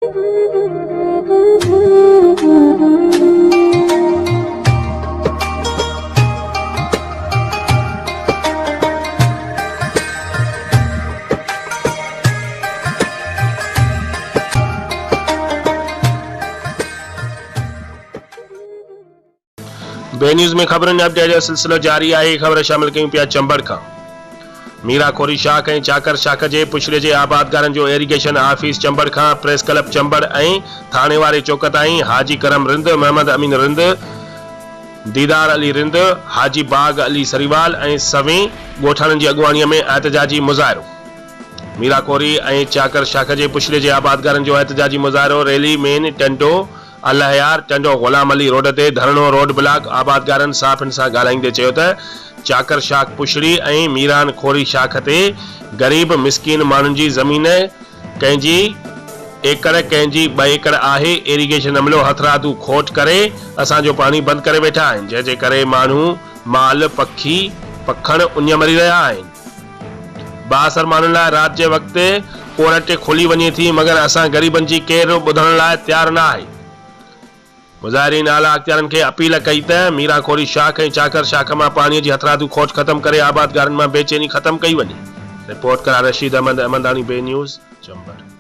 बे न्यूज़ में खबरनि अपडेट जो सिलसिलो जारी है। खबर शामिल कयूं पिया चंबड़ खां। मीरा खोरी शाख ऐं चाकर शाख जे पुछड़े जे आबादगारनि जो इरिगेशन ऑफिस चंबड़ खां प्रेस क्लब चंबड़ ऐं थाणे वारे चौक ताईं हाजी करम रिंद, मोहम्मद अमीन रिंद, दीदार अली रिंद, हाजी बाग अली सरीवाल ऐं सवें ॻोठाणनि जी अॻुवाणीअ में एहतजाजी मुज़ाहिरो। मीरा खोरी ऐं चाकर शाख जे पुछड़े जे आबादगारनि जो एहतजाजी मुज़ाहिरो rally main Tando Allahyar Tando Ghulam Ali road ते धरणो रोड ब्लॉक आबादगारनि साफ़िन सां ॻाल्हाईंदे चयो त चाकर शाख पुछड़ी ऐं मीरान खोरी शाख ते गरीब मिसकीन माण्हुनि जी ज़मीन कंहिंजी एकड़ कंहिंजी 2 एकड़ आहे। इरिगेशन अमलो हथरादू खोट करे असांजो पानी बंद करे वेठा आहिनि, जंहिंजे करे माण्हू माल पखी पखण उञ मरी रहिया आहिनि। बासर माण्हुनि लाइ राति जे वक़्तु कोर्ट खुली वञे थी, मगर असां ग़रीबनि जी केरु ॿुधण लाइ तयारु न आहे। मुज़ाहिरीन आला अख़्तियारनि खे अपील कई त मीरा खोरी शाख ऐं चाकर शाख मां पाणीअ जी हथरादू खोज ख़त्म करे आबादगारनि मां बेचैनी ख़त्म कई वञे। रिपोर्ट करा रशीद अहमद अहमदानी, बे न्यूज़ चंबड़।